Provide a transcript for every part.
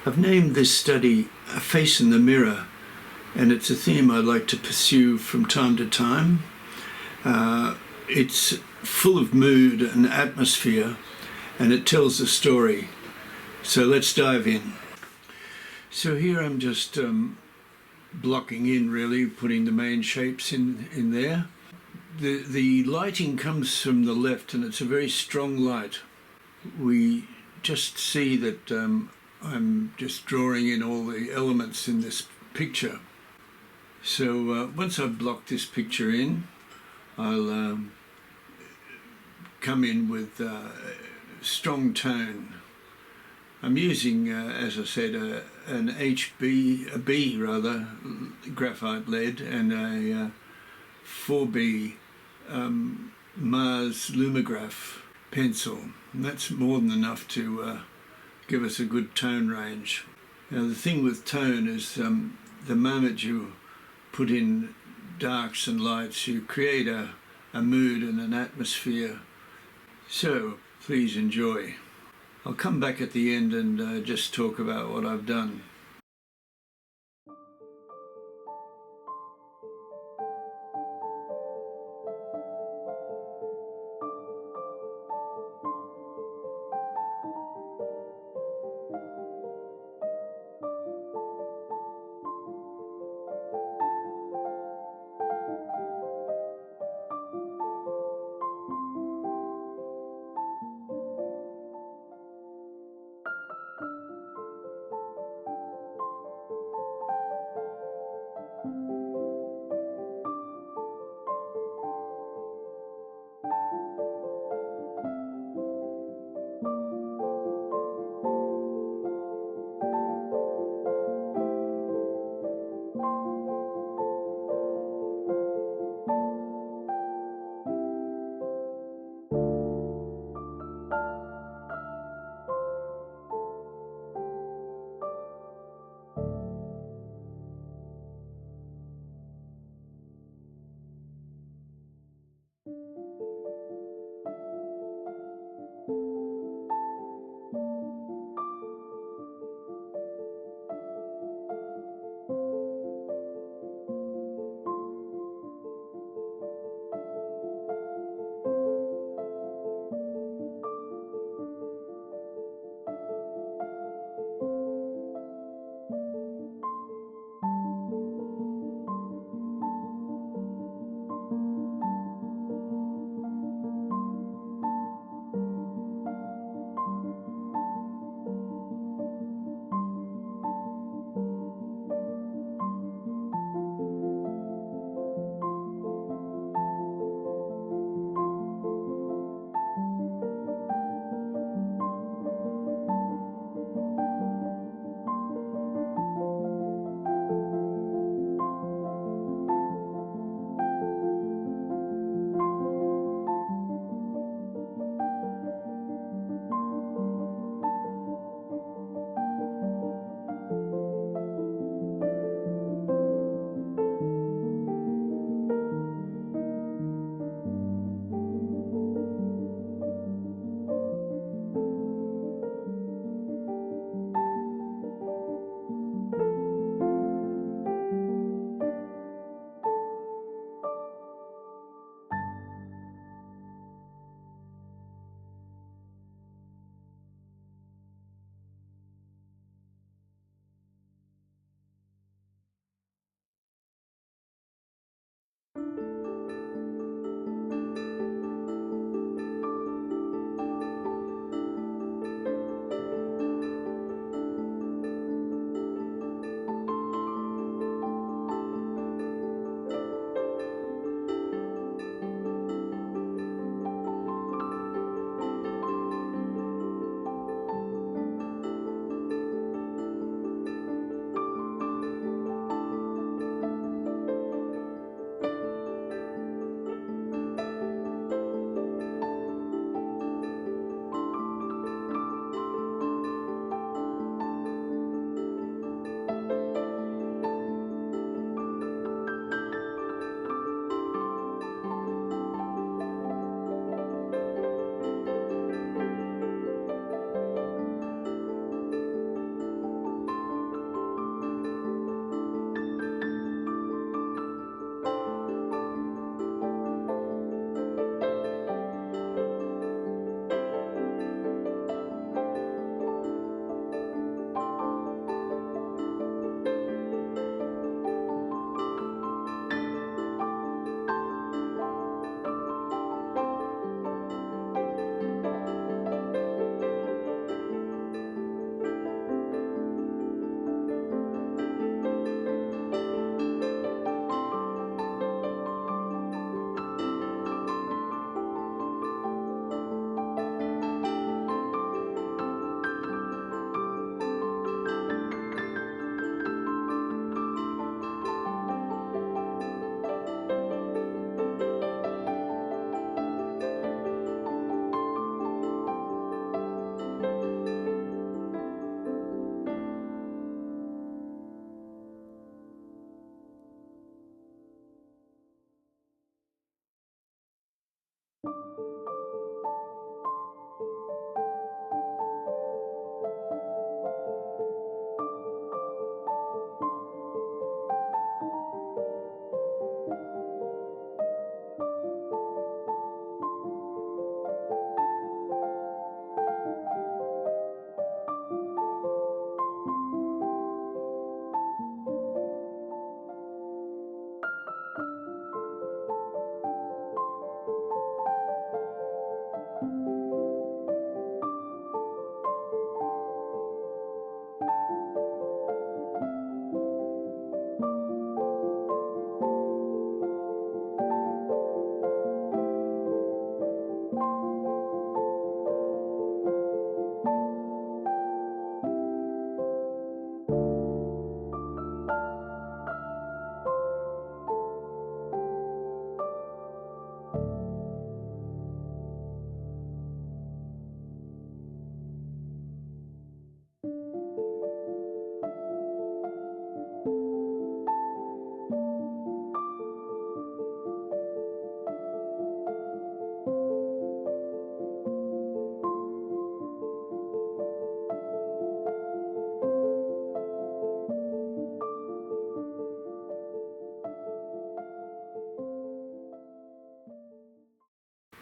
I've named this study A Face in the Mirror, and it's a theme I'd like to pursue from time to time. It's full of mood and atmosphere, and it tells a story. So let's dive in. So here I'm just blocking in, really, putting the main shapes in there. The lighting comes from the left, and it's a very strong light. We just see that I'm just drawing in all the elements in this picture. So once I've blocked this picture in, I'll come in with strong tone. I'm using, as I said, an a B rather, graphite lead, and a 4B Mars Lumograph pencil. And that's more than enough to give us a good tone range. Now the thing with tone is the moment you put in darks and lights, you create a mood and an atmosphere. So please enjoy. I'll come back at the end and just talk about what I've done.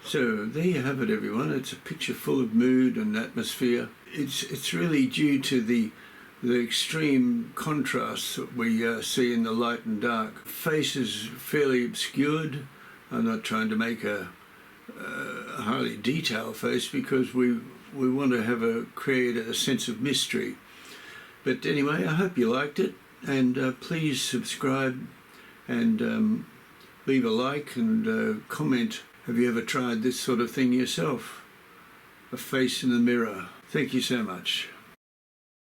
So there you have it, everyone. It's a picture full of mood and atmosphere. It's really due to the extreme contrasts that we see in the light and dark. Face is fairly obscured. I'm not trying to make a highly detailed face because we want to create a sense of mystery. But anyway, I hope you liked it, and please subscribe and leave a like and comment. Have you ever tried this sort of thing yourself? A face in the mirror. Thank you so much.